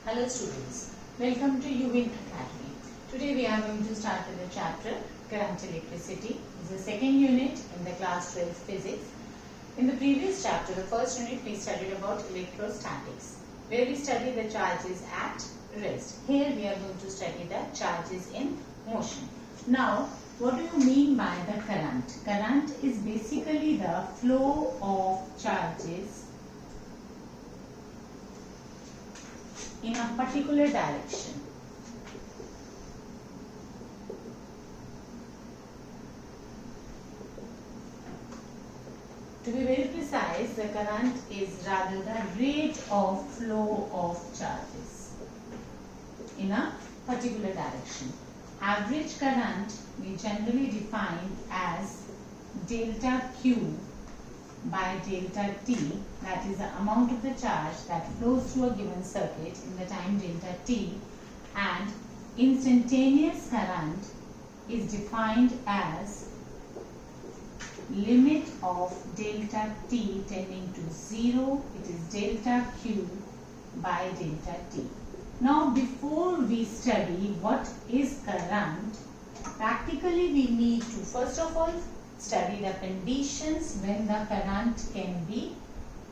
Hello students, welcome to UWIN Academy. Today we are going to start with the chapter Current Electricity. This is the second unit in the class 12 physics. In the previous chapter, the first unit, we studied about electrostatics, where we studied the charges at rest. Here we are going to study the charges in motion. Now, what do you mean by the current? Current is basically the flow of charges in a particular direction. To be very precise, the current is rather the rate of flow of charges in a particular direction. Average current we generally define as delta Q by delta T, that is the amount of the charge that flows through a given circuit in the time delta T, and instantaneous current is defined as limit of delta T tending to 0, it is delta Q by delta T. Now before we study what is current, practically we need to first of all study the conditions when the current can be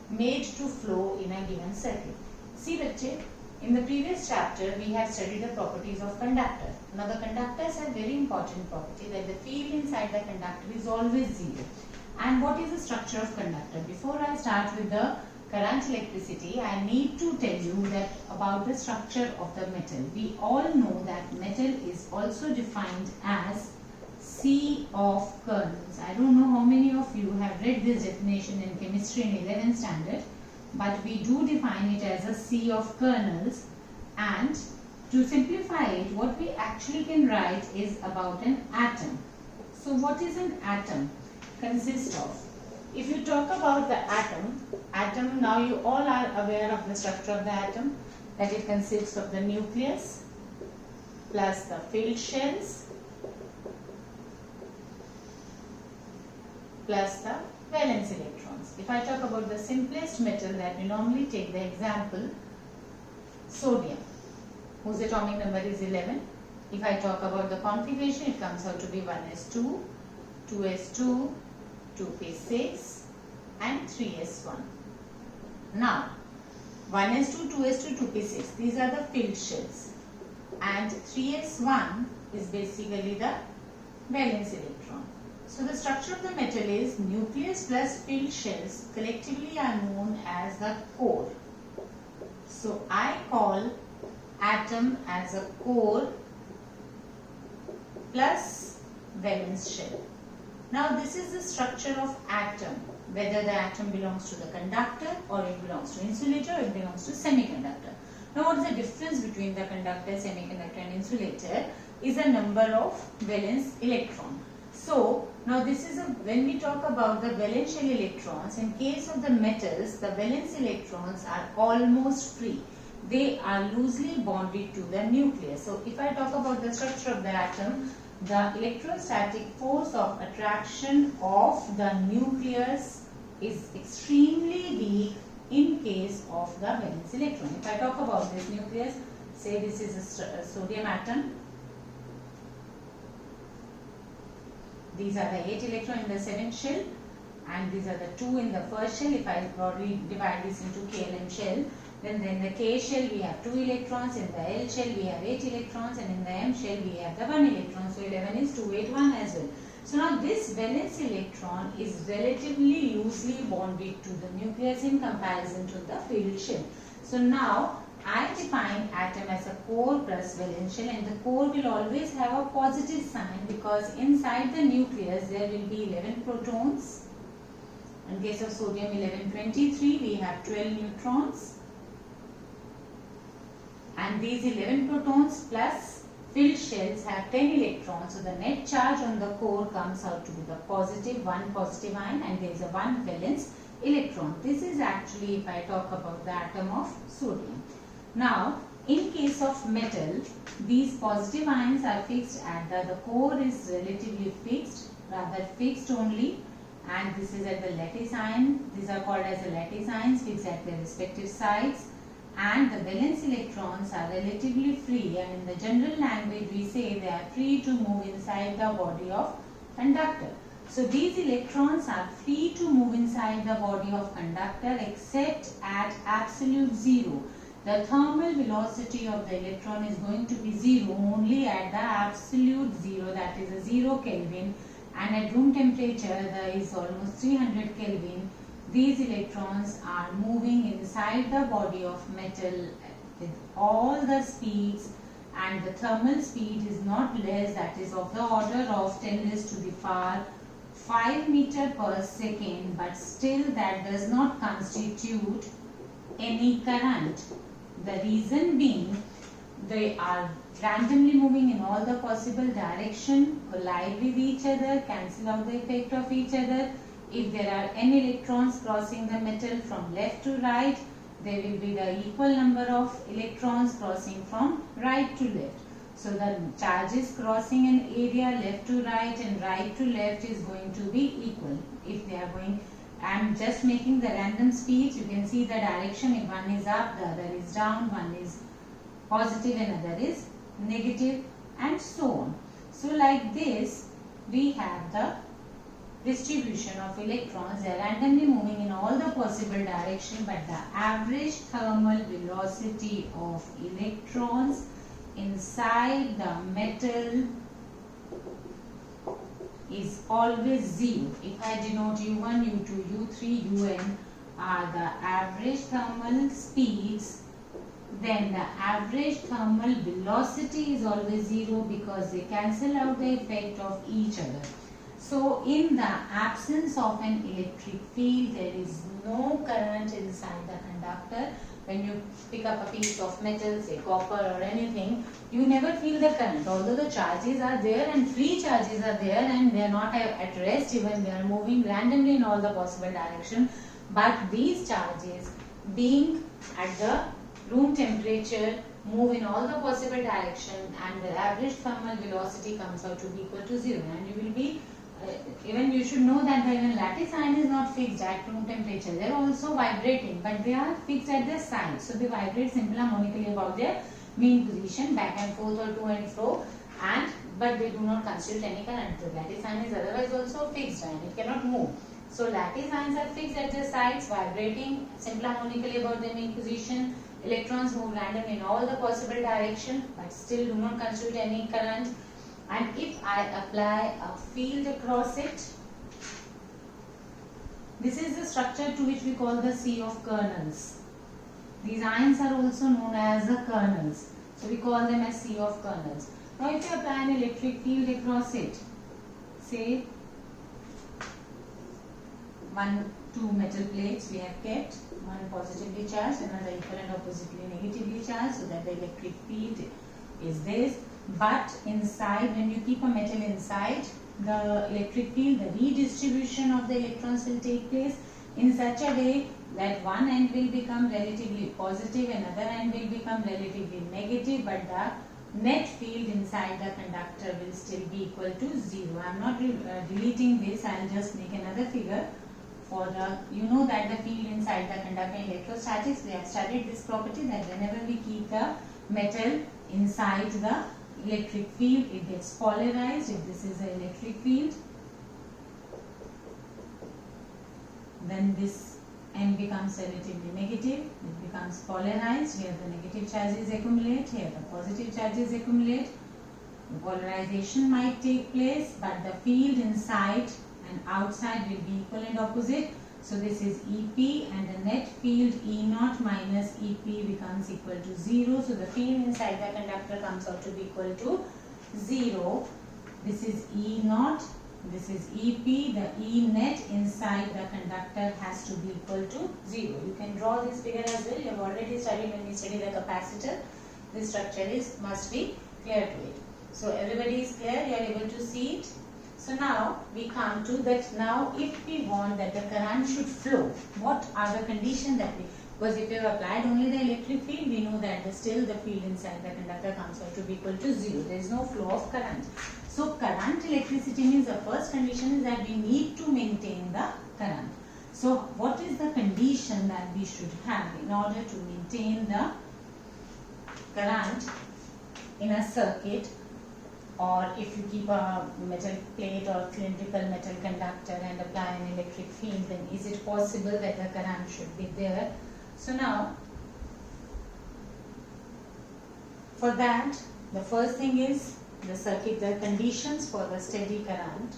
made to flow in a given circuit. See bache, in the previous chapter we have studied the properties of conductor. Now the conductors have very important property that the field inside the conductor is always zero. And what is the structure of conductor? Before I start with the current electricity, I need to tell you that about the structure of the metal. We all know that metal is also defined as sea of kernels. I don't know how many of you have read this definition in chemistry in 11th standard, but we do define it as a sea of kernels. And to simplify it, what we actually can write is about an atom. So what is an atom? Consist of, if you talk about the atom, now you all are aware of the structure of the atom, that it consists of the nucleus plus the filled shells plus the valence electrons. If I talk about the simplest metal that we normally take the example, sodium, whose atomic number is 11. If I talk about the configuration, it comes out to be 1s2, 2s2, 2p6 and 3s1. Now 1s2, 2s2, 2p6, these are the filled shells, and 3s1 is basically the valence electron. So the structure of the metal is nucleus plus filled shells collectively are known as the core. So I call atom as a core plus valence shell. Now this is the structure of atom, whether the atom belongs to the conductor or it belongs to insulator or it belongs to semiconductor. Now what is the difference between the conductor, semiconductor and insulator is a number of valence electron. So now this is when we talk about the valence shell electrons, in case of the metals, the valence electrons are almost free. They are loosely bonded to the nucleus. So if I talk about the structure of the atom, the electrostatic force of attraction of the nucleus is extremely weak in case of the valence electron. If I talk about this nucleus, say this is a sodium atom. These are the 8 electrons in the 7th shell and these are the 2 in the first shell. If I broadly divide this into KLM shell, then in the K shell we have 2 electrons, in the L shell we have 8 electrons, and in the M shell we have the 1 electron. So 11 is 2, 8, 1 as well. So now this valence electron is relatively loosely bonded to the nucleus in comparison to the filled shell. So now I define atom as a core plus valence shell, and the core will always have a positive sign because inside the nucleus there will be 11 protons. In case of sodium 1123 we have 12 neutrons. And these 11 protons plus filled shells have 10 electrons. So the net charge on the core comes out to be the positive, 1 positive ion, and there is a 1 valence electron. This is actually if I talk about the atom of sodium. Now in case of metal, these positive ions are fixed at the core is relatively fixed, rather fixed only, and this is at the lattice ion. These are called as the lattice ions, fixed at their respective sides. and the valence electrons are relatively free, and in the general language we say they are free to move inside the body of conductor. So these electrons are free to move inside the body of conductor except at absolute zero. The thermal velocity of the electron is going to be zero only at the absolute zero, that is a 0 Kelvin, and at room temperature there is almost 300 Kelvin. These electrons are moving inside the body of metal with all the speeds, and the thermal speed is not less, that is of the order of 10 raised to the power 5 meter per second, but still that does not constitute any current. The reason being they are randomly moving in all the possible direction, collide with each other, cancel out the effect of each other. If there are n electrons crossing the metal from left to right, there will be the equal number of electrons crossing from right to left. So the charges crossing an area left to right and right to left is going to be equal. If they are going, I am just making the random speeds. You can see the direction. If one is up, the other is down, one is positive, another is negative, and so on. So like this, we have the distribution of electrons. They are randomly moving in all the possible direction, but the average thermal velocity of electrons inside the metal is always 0. If I denote U1, U2, U3, Un are the average thermal speeds, then the average thermal velocity is always 0 because they cancel out the effect of each other. So in the absence of an electric field, there is no current inside the conductor. When you pick up a piece of metal, say copper or anything, you never feel the current. Although the charges are there and free charges are there and they are not at rest, even they are moving randomly in all the possible direction. But these charges, being at the room temperature, move in all the possible direction, and the average thermal velocity comes out to be equal to 0. And you will be even you should know that the even lattice ion is not fixed at room temperature. They are also vibrating, but they are fixed at their sides. So they vibrate simply harmonically about their mean position, back and forth or to and fro, but they do not constitute any current. The lattice ion is otherwise also fixed and it cannot move. So lattice ions are fixed at their sides, vibrating simply harmonically about their mean position. Electrons move randomly in all the possible direction, but still do not constitute any current. And if I apply a field across it, this is the structure to which we call the sea of kernels. These ions are also known as the kernels. So we call them as sea of kernels. Now if you apply an electric field across it, say two metal plates we have kept, one positively charged, another equal and oppositely negatively charged, so that the electric field is this. But inside, when you keep a metal inside the electric field, the redistribution of the electrons will take place in such a way that one end will become relatively positive, another end will become relatively negative, but the net field inside the conductor will still be equal to 0. I am not deleting this, I will just make another figure. For the, you know that the field inside the conductor in electrostatics, we have studied this property that whenever we keep the metal inside the electric field, it gets polarized. If this is the electric field, then this end becomes relatively negative, it becomes polarized. Here the negative charges accumulate, here the positive charges accumulate. The polarization might take place, but the field inside and outside will be equal and opposite. So this is EP, and the net field E0 minus EP becomes equal to 0. So the field inside the conductor comes out to be equal to 0. This is E0, this is EP. The E net inside the conductor has to be equal to 0. You can draw this figure as well. You have already studied when we study the capacitor. This structure must be clear to it. So everybody is clear, you are able to see it. So now we come to that. Now if we want that the current should flow, what are the conditions that we, because if you have applied only the electric field, we know that still the field inside the conductor comes out to be equal to 0. There is no flow of current. So current electricity means the first condition is that we need to maintain the current. So what is the condition that we should have in order to maintain the current in a circuit, or if you keep a metal plate or cylindrical metal conductor and apply an electric field, then is it possible that the current should be there? So now, for that, the first thing is the circuit, the conditions for the steady current.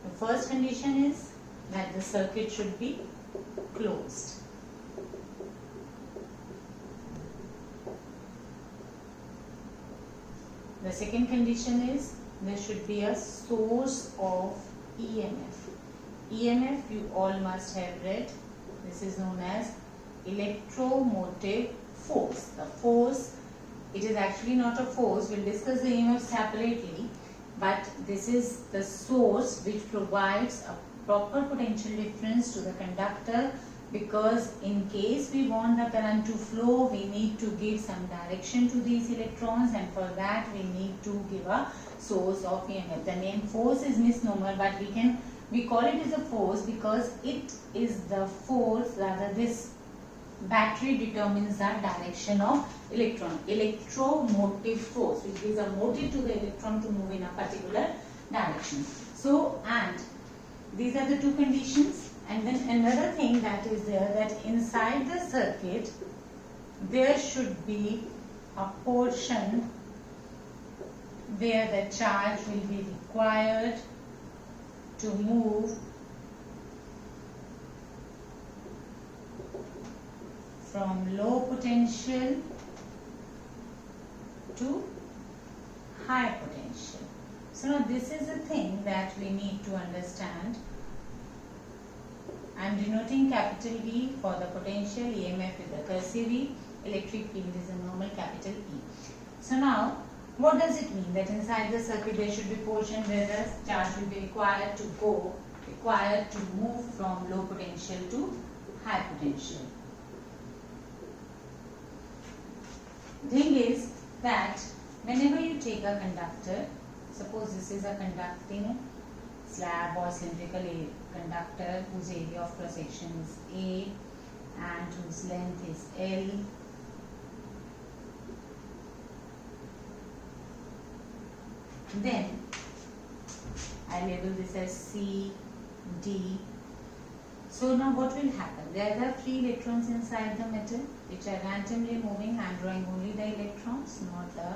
The first condition is that the circuit should be closed. The second condition is there should be a source of EMF. EMF you all must have read. This is known as electromotive force. The force, it is actually not a force. We'll discuss the EMF separately. But this is the source which provides a proper potential difference to the conductor, because in case we want the current to flow, we need to give some direction to these electrons, and for that we need to give a source of EMF. The name force is misnomer, but we call it as a force because it is the force, rather this battery determines the direction of electron. Electromotive force, which gives a motive to the electron to move in a particular direction. So, and these are the two conditions. And then another thing that is there, that inside the circuit there should be a portion where the charge will be required to move from low potential to high potential. So now this is a thing that we need to understand. I am denoting capital E for the potential, EMF with the cursive E, electric field is a normal capital E. So now, what does it mean? That inside the circuit there should be portion where the charge will be required to move from low potential to high potential. Thing is that whenever you take a conductor, suppose this is a conducting slab or cylindrical conductor whose area of cross section is A and whose length is L. Then I label this as C, D. So now what will happen? There are free electrons inside the metal which are randomly moving. I am drawing only the electrons, not the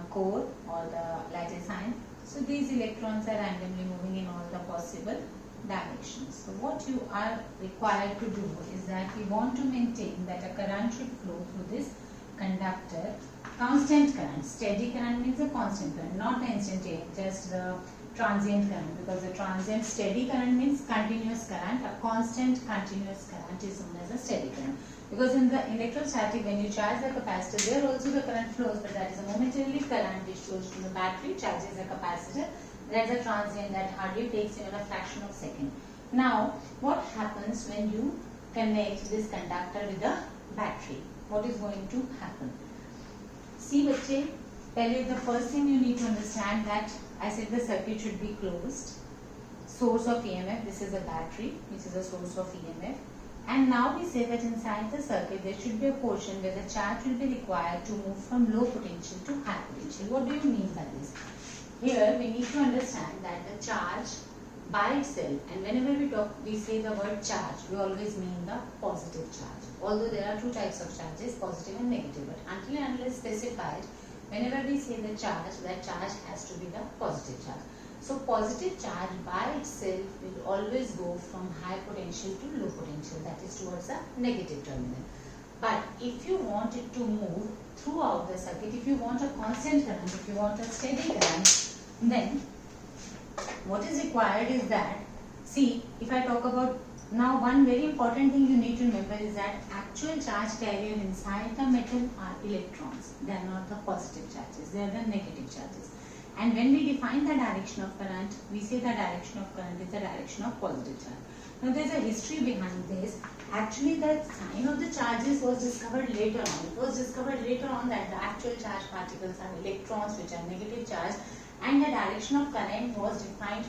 core or the lattice ion. So these electrons are randomly moving in all the possible directions. So what you are required to do is that we want to maintain that a current should flow through this conductor. Constant current, steady current means a constant current, not the instantaneous, just the transient current, because the transient steady current means continuous current. A constant continuous current is known as a steady current. Because in the electrostatic, when you charge the capacitor, there also the current flows, but that is a momentarily current which flows to the battery, charges the capacitor. That is a transient that hardly takes even a fraction of a second. Now, what happens when you connect this conductor with the battery? What is going to happen? See, बच्चे, पहले the first thing you need to understand that I said the circuit should be closed. Source of EMF, this is a battery, which is a source of EMF. And now we say that inside the circuit there should be a portion where the charge will be required to move from low potential to high potential. What do you mean by this? Here we need to understand that the charge by itself, and whenever we say the word charge, we always mean the positive charge. Although there are two types of charges, positive and negative, but until and unless specified, whenever we say the charge, that charge has to be the positive charge. So positive charge by itself will always go from high potential to low potential, that is towards the negative terminal. But if you want it to move throughout the circuit, if you want a constant current, if you want a steady current, then what is required is that, see, if I talk about now, one very important thing you need to remember is that actual charge carrier inside the metal are electrons. They are not the positive charges, they are the negative charges. And when we define the direction of current, we say the direction of current is the direction of positive charge. Now there is a history behind this. Actually the sign of the charges was discovered later on. It was discovered later on that the actual charged particles are electrons which are negative charge, and the direction of current was defined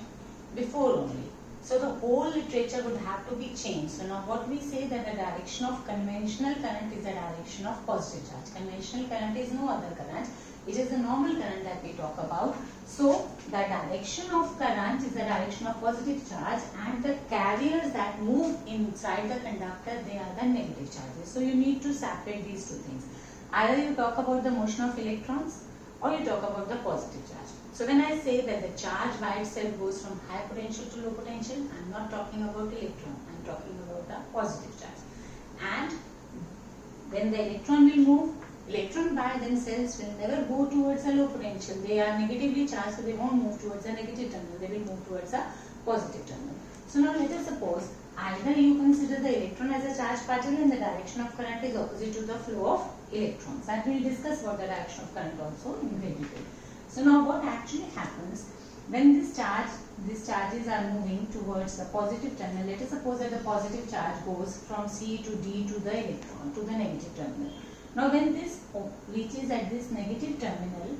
before only. So the whole literature would have to be changed. So now what we say that the direction of conventional current is the direction of positive charge. Conventional current is no other current. It is the normal current that we talk about. So the direction of current is the direction of positive charge, and the carriers that move inside the conductor, they are the negative charges. So you need to separate these two things. Either you talk about the motion of electrons or you talk about the positive charge. So when I say that the charge by itself goes from high potential to low potential, I am not talking about electron, I am talking about the positive charge. And when the electron will move, electron by themselves will never go towards a low potential. They are negatively charged, so they won't move towards a negative terminal. They will move towards a positive terminal. So now let us suppose either you consider the electron as a charged particle and the direction of current is opposite to the flow of electrons. And we will discuss about the direction of current also in great detail. So now what actually happens when these charges are moving towards the positive terminal? Let us suppose that the positive charge goes from C to D to the electron, to the negative terminal. Now when this reaches at this negative terminal,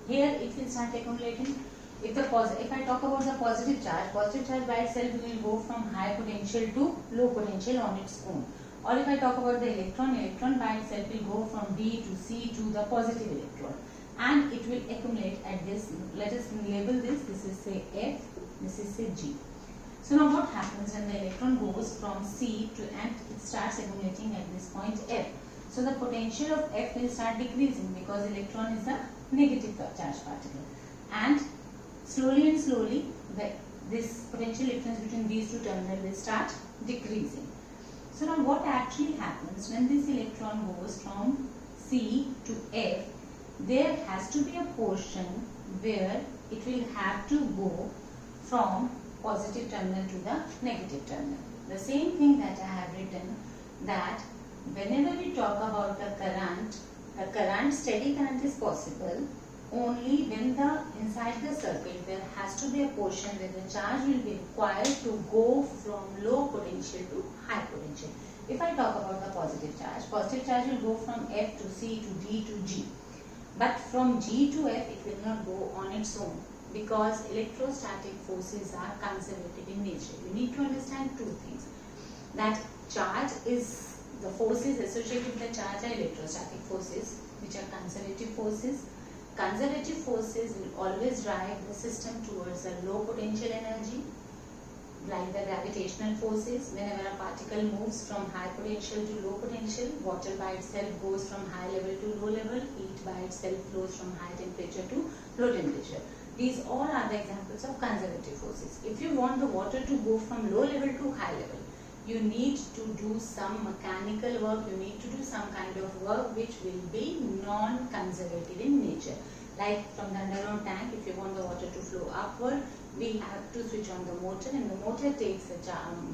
here it will start accumulating. If I talk about the positive charge by itself will go from high potential to low potential on its own. Or if I talk about the electron by itself will go from D to C to the positive electron. And it will accumulate at this, let us label this is say F, this is say G. So now what happens when the electron goes from C to and it starts accumulating at this point F. So the potential of F will start decreasing because electron is a negative charge particle. And slowly this potential difference between these two terminals will start decreasing. So now what actually happens when this electron goes from C to F, there has to be a portion where it will have to go from positive terminal to the negative terminal. The same thing that I have written, that whenever we talk about the current, steady current is possible only when inside the circuit there has to be a portion where the charge will be required to go from low potential to high potential. If I talk about the positive charge will go from F to C to D to G. But from G to F it will not go on its own because electrostatic forces are conservative in nature. You need to understand two things. That charge is, the forces associated with the charge are electrostatic forces which are conservative forces. Conservative forces will always drive the system towards a low potential energy, like the gravitational forces. Whenever a particle moves from high potential to low potential, water by itself goes from high level to low level, heat by itself flows from high temperature to low temperature. These all are the examples of conservative forces. If you want the water to go from low level to high level, you need to do some mechanical work, you need to do some kind of work which will be non-conservative in nature. Like from the underground tank, if you want the water to flow upward, we have to switch on the motor and the motor takes the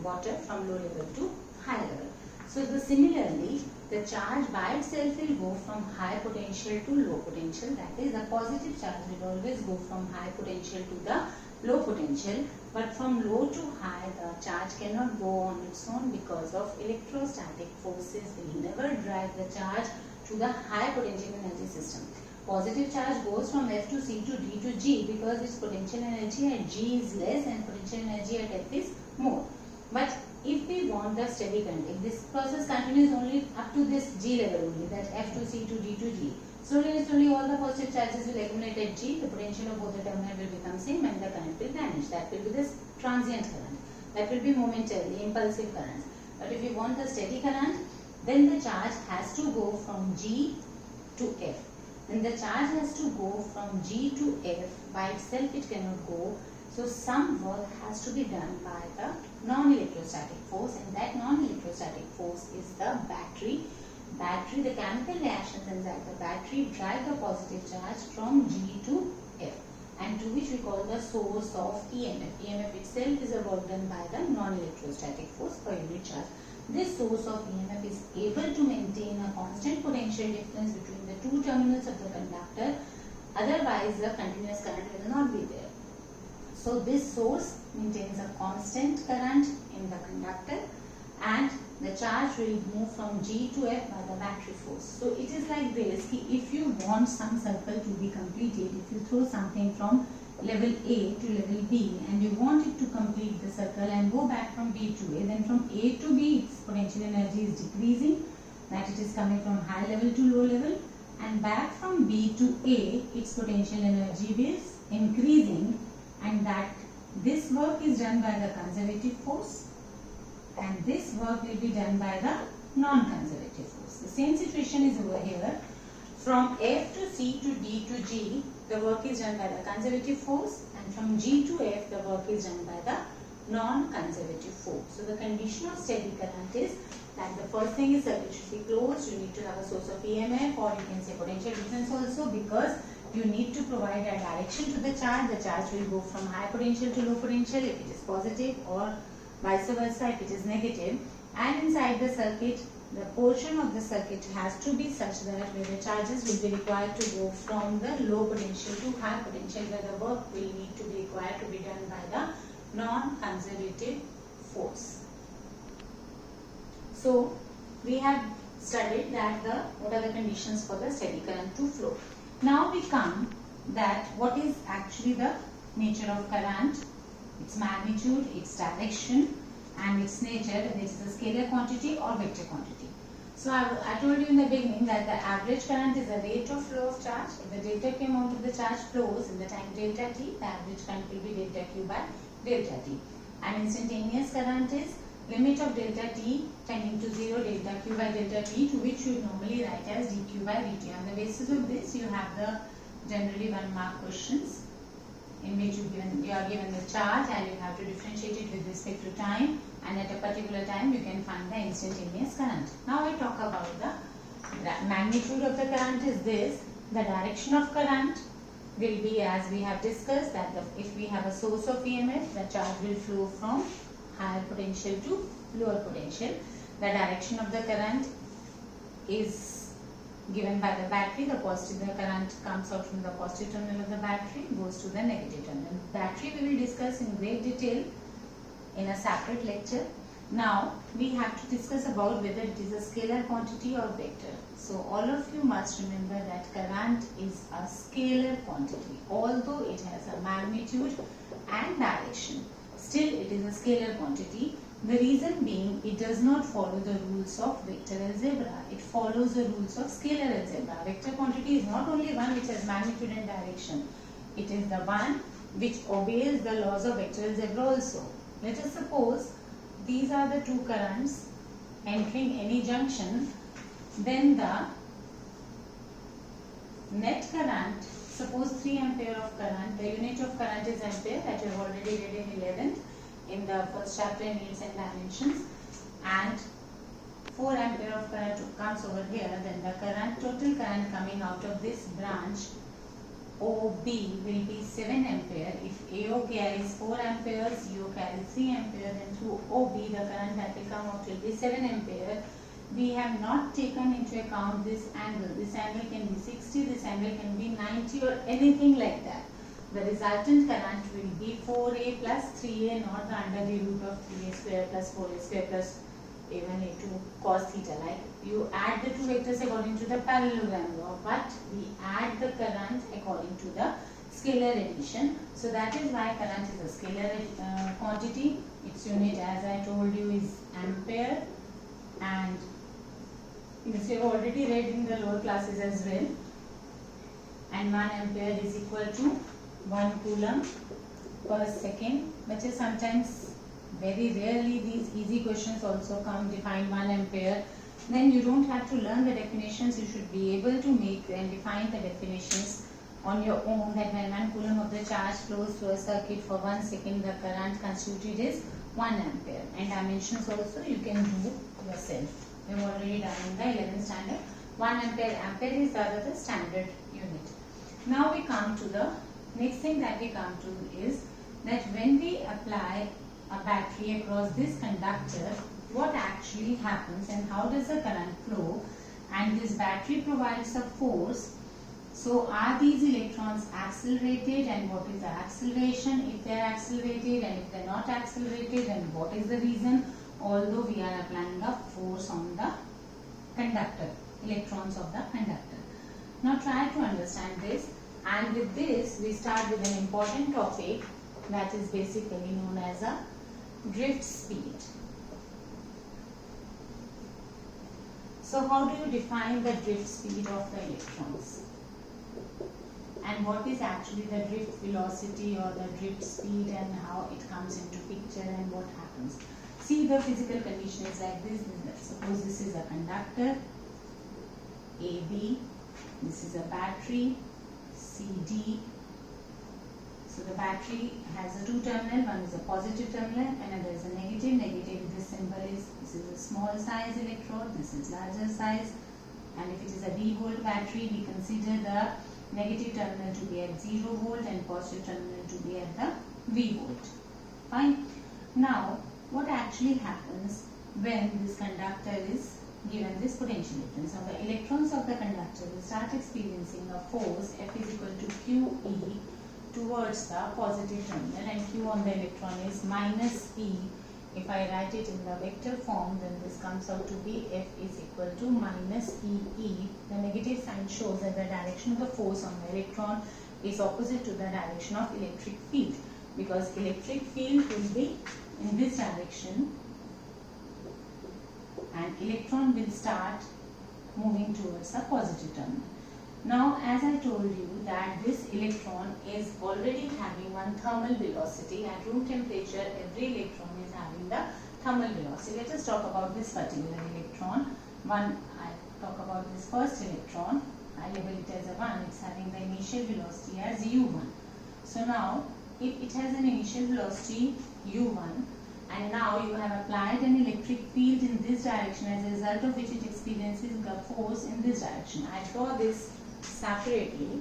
water from low level to high level. So similarly, the charge by itself will go from high potential to low potential. That is, the positive charge will always go from high potential to the low potential, but from low to high the charge cannot go on its own because of electrostatic forces will never drive the charge to the high potential energy system. Positive charge goes from F to C to D to G because its potential energy at G is less and potential energy at F is more. But if we want the steady current, if this process continues only up to this G level only, that F to C to D to G, slowly all the positive charges will accumulate at G, the potential of both the terminals will become same and the current will vanish. That will be this transient current. That will be momentarily impulsive current. But if you want the steady current, then the charge has to go from G to F. Then the charge has to go from G to F. By itself it cannot go. So some work has to be done by the non-electrostatic force, and that non-electrostatic force is the battery. The chemical reactions inside the battery drive the positive charge from G to F, and to which we call the source of EMF. EMF itself is a work done by the non-electrostatic force per unit charge. This source of EMF is able to maintain a constant potential difference between the two terminals of the conductor Otherwise, the continuous current will not be there. So this source maintains a constant current in the conductor, and the charge will move from G to F by the battery force. So it is like this, if you want some circle to be completed, if you throw something from level A to level B and you want it to complete the circle and go back from B to A, then from A to B its potential energy is decreasing, that it is coming from high level to low level, and back from B to A its potential energy is increasing, and that this work is done by the conservative force and this work will be done by the non-conservative force. The same situation is over here. From F to C to D to G, the work is done by the conservative force, and from G to F, the work is done by the non-conservative force. So the condition of steady current is that the first thing is circuit should be closed. You need to have a source of EMF, or you can say potential difference also, because you need to provide a direction to the charge. The charge will go from high potential to low potential if it is positive, or vice versa if it is negative. And inside the circuit, the portion of the circuit has to be such that where the charges will be required to go from the low potential to high potential, where the work will need to be required to be done by the non-conservative force. So we have studied that what are the conditions for the steady current to flow. Now we come that what is actually the nature of current, its magnitude, its direction, and its nature, whether it is a scalar quantity or vector quantity. So I told you in the beginning that the average current is the rate of flow of charge. If the delta Q amount of the charge flows in the time delta t, the average current will be delta Q by delta t. And instantaneous current is limit of delta t tending to 0, delta Q by delta t, to which you normally write as dq by dt. On the basis of this, you have the generally 1 mark questions in which you are given the charge and you have to differentiate it with respect to time, and at a particular time you can find the instantaneous current. Now I talk about the magnitude of the current is this. The direction of current will be, as we have discussed, that if we have a source of EMF, the charge will flow from higher potential to lower potential. The direction of the current is given by the battery. The current comes out from the positive terminal of the battery, goes to the negative terminal. Battery we will discuss in great detail in a separate lecture. Now we have to discuss about whether it is a scalar quantity or vector. So all of you must remember that current is a scalar quantity, although it has a magnitude and direction. Still it is a scalar quantity. The reason being, it does not follow the rules of vector algebra. It follows the rules of scalar algebra. Vector quantity is not only one which has magnitude and direction. It is the one which obeys the laws of vector algebra also. Let us suppose these are the two currents entering any junction. Then the net current, suppose 3 ampere of current, the unit of current is ampere, that you have already read in 11th. In the first chapter in units and dimensions, and 4 ampere of current comes over here, then the total current coming out of this branch OB will be 7 ampere. If AO carries 4 amperes, EO carries 3 ampere, then through OB the current that will come out will be 7 ampere. We have not taken into account this angle. This angle can be 60, this angle can be 90, or anything like that. The resultant current will be 4a plus 3a, not the under the root of 3a square plus 4a square plus a1 a2 cos theta. Like you add the two vectors according to the parallelogram law, but we add the current according to the scalar addition. So that is why current is a scalar quantity. Its unit, as I told you, is ampere, and this you have already read in the lower classes as well. And 1 ampere is equal to 1 coulomb per second, which is sometimes, very rarely, these easy questions also come, define 1 ampere. Then you don't have to learn the definitions, you should be able to make and define the definitions on your own, that when 1 coulomb of the charge flows through a circuit for 1 second, the current constituted is 1 ampere. And dimensions also you can do yourself. We have already done in the 11th standard. 1 ampere, ampere is the standard unit. Now we come to the next thing that we come to is that when we apply a battery across this conductor, what actually happens and how does the current flow, and this battery provides a force. So are these electrons accelerated, and what is the acceleration if they are accelerated, and if they are not accelerated, and what is the reason? Although we are applying a force on the conductor, electrons of the conductor. Now try to understand this, and with this we start with an important topic that is basically known as a drift speed. So how do you define the drift speed of the electrons? And what is actually the drift velocity or the drift speed, and how it comes into picture, and what happens? See, the physical condition is like this. Suppose this is a conductor, AB, this is a battery, CD. So the battery has a two terminal, one is a positive terminal, another is a negative. Negative, this symbol is, this is a small size electrode, this is larger size. And if it is a V volt battery, we consider the negative terminal to be at 0 volt and positive terminal to be at the V volt. Fine. Now, what actually happens when this conductor is given this potential difference? Now, the electrons of the conductor will start experiencing a force F is equal to QE towards the positive terminal, and Q on the electron is minus E. If I write it in the vector form, then this comes out to be F is equal to minus EE. The negative sign shows that the direction of the force on the electron is opposite to the direction of electric field, because electric field will be in this direction and electron will start moving towards the positive terminal. Now, as I told you that this electron is already having one thermal velocity. At room temperature, every electron is having the thermal velocity. Let us talk about this particular electron. I talk about this first electron. I label it as a 1. It's having the initial velocity as u1. So now, if it has an initial velocity u1, and now you have applied an electric field in this direction, as a result of which it experiences the force in this direction. I draw this separately,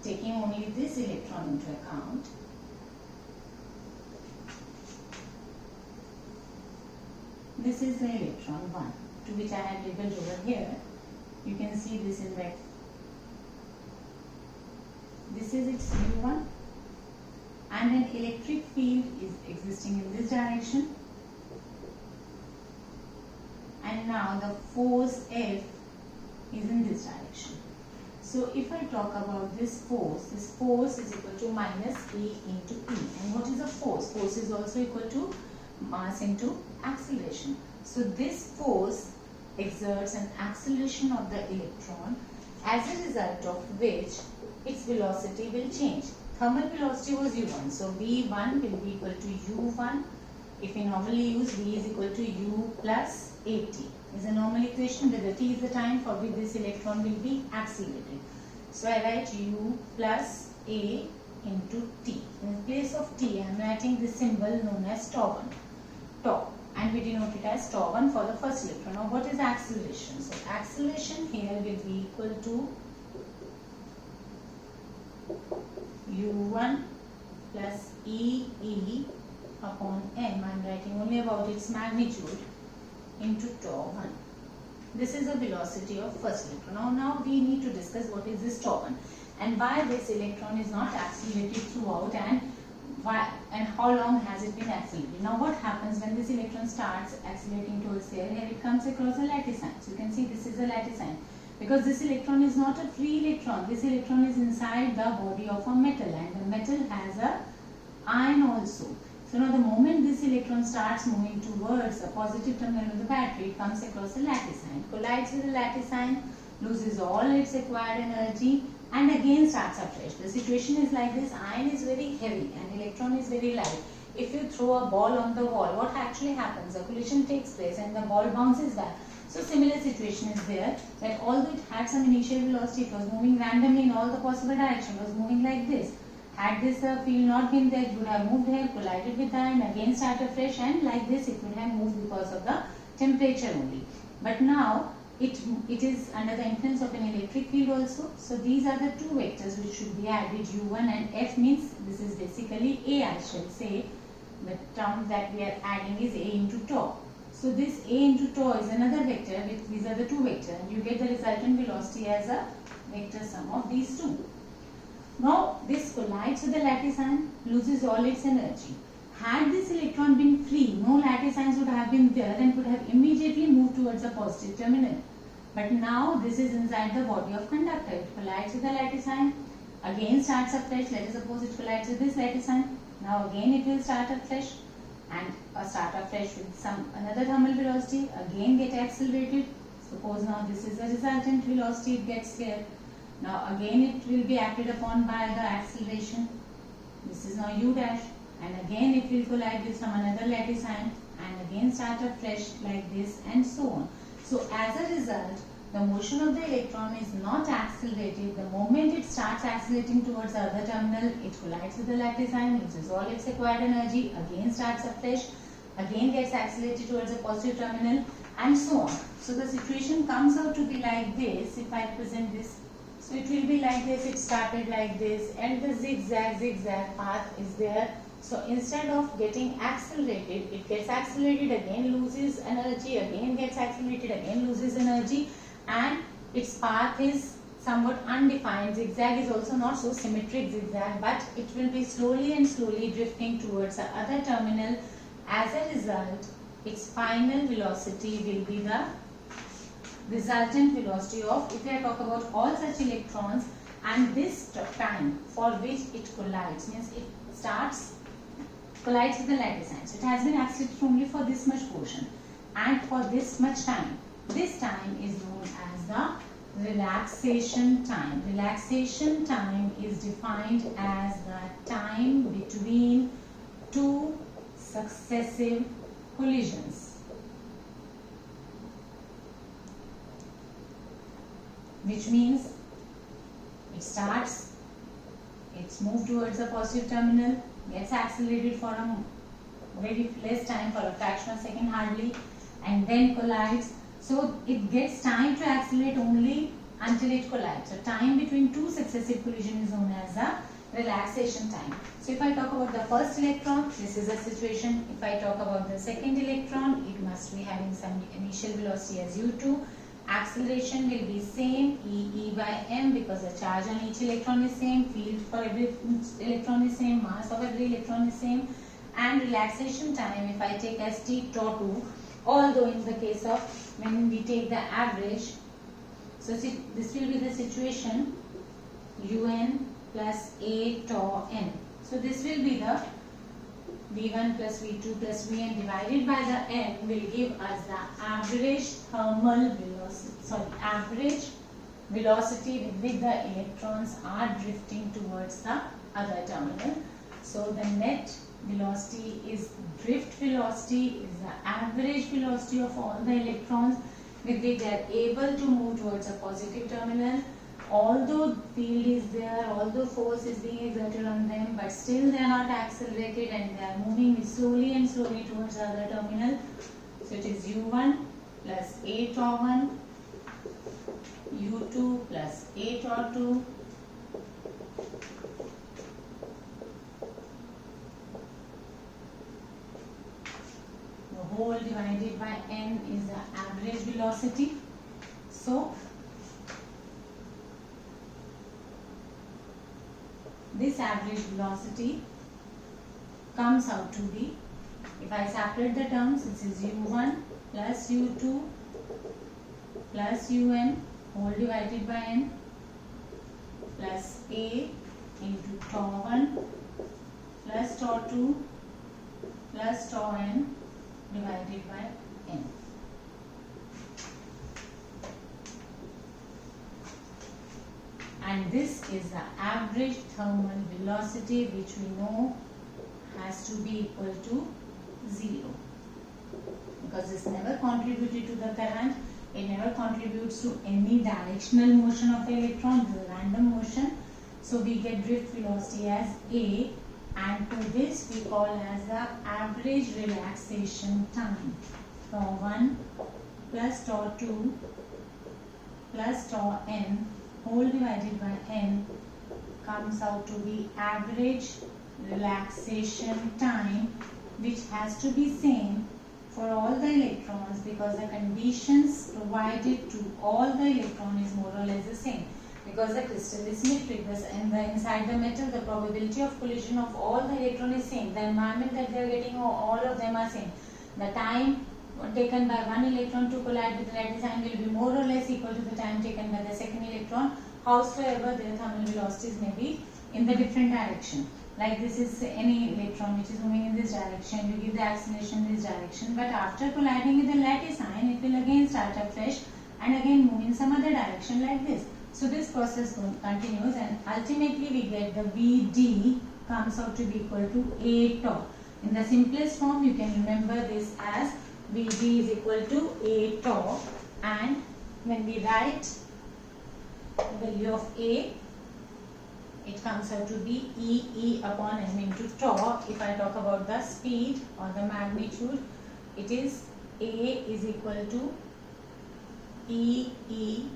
taking only this electron into account. This is the electron 1, to which I have labeled over here. You can see this in red. This is its u1, and an electric field is existing in this direction, and now the force F is in this direction. So if I talk about this force is equal to minus E into E. And what is a force? Force is also equal to mass into acceleration. So this force exerts an acceleration of the electron, as a result of which its velocity will change. Thermal velocity was u1, so v1 will be equal to u1. If we normally use v is equal to u plus at. Is a normal equation where the t is the time for which this electron will be accelerated. So I write u plus a into t. In place of t, I am writing this symbol known as tau1. Tau. And we denote it as tau1 for the first electron. Now what is acceleration? So acceleration here will be equal to u1 plus e upon m. I am writing only about its magnitude into tau1. This is the velocity of first electron. Now we need to discuss what is this tau1 and why this electron is not accelerated throughout, and why and how long has it been accelerated. Now what happens when this electron starts accelerating towards here it comes across a lattice sign. So you can see this is a lattice sign, because this electron is not a free electron. This electron is inside the body of a metal, and the metal has a ion also. So now the moment this electron starts moving towards the positive terminal of the battery, it comes across a lattice sign, collides with the lattice sign, loses all its acquired energy, and again starts afresh. The situation is like this: ion is very heavy and electron is very light. If you throw a ball on the wall, what actually happens? A collision takes place and the ball bounces back. So similar situation is there, that although it had some initial velocity, it was moving randomly in all the possible directions, was moving like this. Had this field not been there, it would have moved here, collided with iron, again started fresh, and like this it would have moved because of the temperature only. But now it is under the influence of an electric field also. So these are the two vectors which should be added, u1 and f means this is basically a, I shall say. The term that we are adding is a into tau. So this A into tau is another vector. These are the two vectors. You get the resultant velocity as a vector sum of these two. Now this collides with the lattice ion, loses all its energy. Had this electron been free, no lattice ions would have been there and could have immediately moved towards the positive terminal. But now this is inside the body of conductor. It collides with the lattice ion, again starts afresh. Let us suppose it collides with this lattice ion. Now again it will start afresh and start afresh with some another thermal velocity, again get accelerated. Suppose now this is the resultant velocity, it gets here. Now again it will be acted upon by the acceleration. This is now u dash, and again it will collide with some another lattice ion and again start afresh like this and so on. So as a result, the motion of the electron is not accelerated. The moment it starts accelerating towards the other terminal, it collides with the lattice ion, loses all its acquired energy, again starts afresh, again gets accelerated towards the positive terminal and so on. So the situation comes out to be like this if I present this. So it will be like this, it started like this and the zigzag path is there. So instead of getting accelerated, it gets accelerated, again loses energy, again gets accelerated, again loses energy, and its path is somewhat undefined. Zigzag is also not so symmetric zigzag, but it will be slowly and slowly drifting towards the other terminal. As a result, its final velocity will be the resultant velocity of, if I talk about all such electrons, and this time for which it collides, means it collides with the lattice ion. So it has been accelerated only for this much portion and for this much time. This time is known as the relaxation time. Relaxation time is defined as the time between two successive collisions, which means it starts, it's moved towards the positive terminal, gets accelerated for a very less time, for a fraction of a second hardly, and then collides. So it gets time to accelerate only until it collides. So time between two successive collisions is known as the relaxation time. So if I talk about the first electron, this is the situation. If I talk about the second electron, it must be having some initial velocity as u2. Acceleration will be same, E by m, because the charge on each electron is same, field for every electron is same, mass of every electron is same, and relaxation time if I take as t tau 2, although in the case of when we take the average, so see, this will be the situation un plus a tau n. So this will be the V1 plus V2 plus Vn divided by the n will give us the average thermal velocity, average velocity with which the electrons are drifting towards the other terminal. So the net velocity is drift velocity, is the average velocity of all the electrons with which they are able to move towards a positive terminal. Although field is there, although force is being exerted on them, but still they are not accelerated and they are moving slowly and slowly towards the other terminal. So it is u1 plus a tau 1, u2 plus a tau 2, the whole divided by n is the average velocity. So this average velocity comes out to be, if I separate the terms, this is u1 plus u2 plus un whole divided by n plus a into tau 1 plus tau 2 plus tau n divided by n. And this is the average thermal velocity, which we know has to be equal to 0, because this never contributed to the current, it never contributes to any directional motion of the electron, this is a random motion. So we get drift velocity as a, and to this we call as the average relaxation time. Tau 1 plus tau 2 plus tau n whole divided by n comes out to be average relaxation time, which has to be same for all the electrons, because the conditions provided to all the electron is more or less the same. Because the crystal is symmetric, and inside the metal, the probability of collision of all the electron is same. The environment that they are getting, all of them are same. The time taken by one electron to collide with the lattice ion will be more or less equal to the time taken by the second electron. Howsoever, their thermal velocities may be in the different direction. Like this is any electron which is moving in this direction, you give the acceleration in this direction, but after colliding with the lattice ion, it will again start afresh and again move in some other direction like this. So this process continues, and ultimately we get the Vd comes out to be equal to A tau. In the simplest form, you can remember this as Vd is equal to A tau, and when we write the value of A, it comes out to be E upon m into tau. If I talk about the speed or the magnitude, it is A is equal to E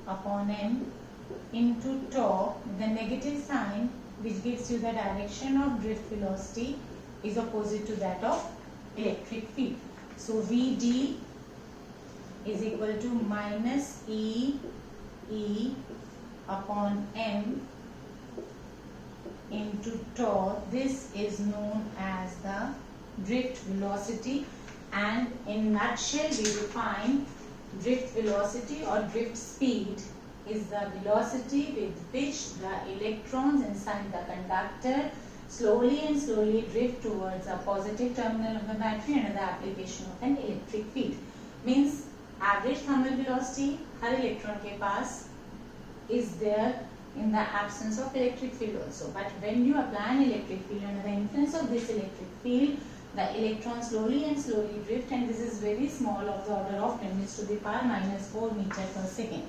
upon m into tau. The negative sign, which gives you the direction of drift velocity, is opposite to that of electric field. So Vd is equal to minus E upon m into tau. This is known as the drift velocity, and in nutshell we define drift velocity or drift speed is the velocity with which the electrons inside the conductor slowly and slowly drift towards a positive terminal of the battery under the application of an electric field. Means average thermal velocity her electron के पास is there in the absence of electric field also. But when you apply an electric field, under the influence of this electric field, the electrons slowly and slowly drift, and this is very small, of the order of 10 raised to the power minus 4 meter per second.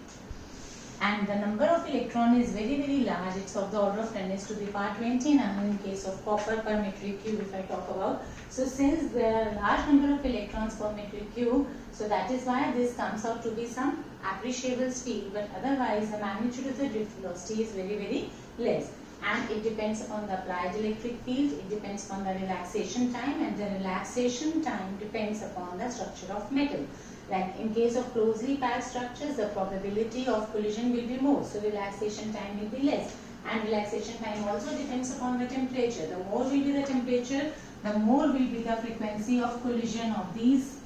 And the number of electron is very very large. It's of the order of 10 raised to the power 20 nano in case of copper per metric cube if I talk about. So since there are a large number of electrons per metric cube, so that is why this comes out to be some appreciable speed, but otherwise the magnitude of the drift velocity is very very less. And it depends upon the applied electric field, it depends upon the relaxation time, and the relaxation time depends upon the structure of metal. Like in case of closely packed structures, the probability of collision will be more, so relaxation time will be less. And relaxation time also depends upon the temperature. The more will be the temperature, the more will be the frequency of collision of these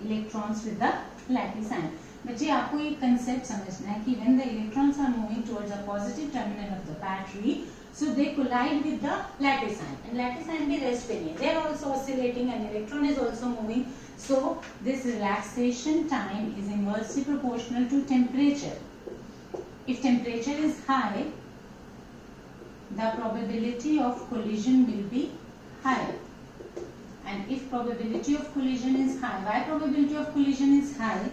electrons with the lattice ion. But ये आपको एक concept समझना है कि when the electrons are moving towards a positive terminal of the battery, so they collide with the lattice ion, and lattice ion भी rest पे नहीं है, they are also oscillating and electron is also moving. So this relaxation time is inversely proportional to temperature. If temperature is high, the probability of collision will be higher. And if probability of collision is high, why probability of collision is high?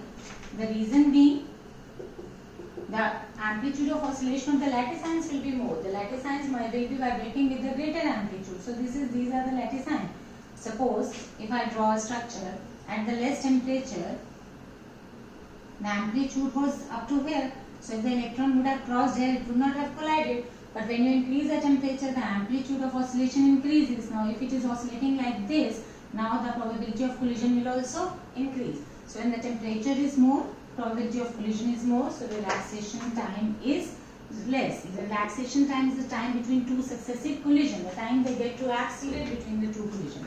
The reason being the amplitude of oscillation of the lattice ions will be more. The lattice ions will be vibrating with the greater amplitude. So these are the lattice ions. Suppose if I draw a structure at the less temperature, the amplitude was up to here. So if the electron would have crossed here, it would not have collided. But when you increase the temperature, the amplitude of oscillation increases. Now if it is oscillating like this, now the probability of collision will also increase. So when the temperature is more, probability of collision is more, so relaxation time is less. Relaxation time is the time between two successive collisions, the time they get to accelerate between the two collisions.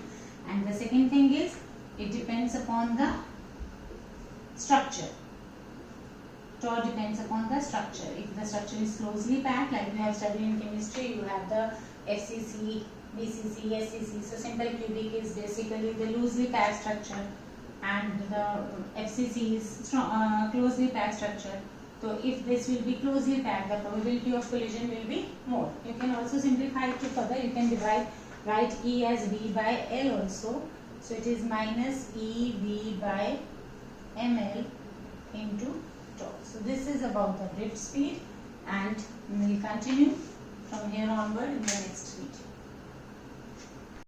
And the second thing is, it depends upon the structure. Tau depends upon the structure. If the structure is closely packed, like we have studied in chemistry, you have the FCC, BCC, SCC. So simple cubic is basically the loosely packed structure, and the FCC is closely packed structure. So if this will be closely packed, the probability of collision will be more. You can also simplify it to further. You can write E as V by L also. So it is minus EV by ml into tau. So this is about the drift speed, and we will continue from here onward in the next video.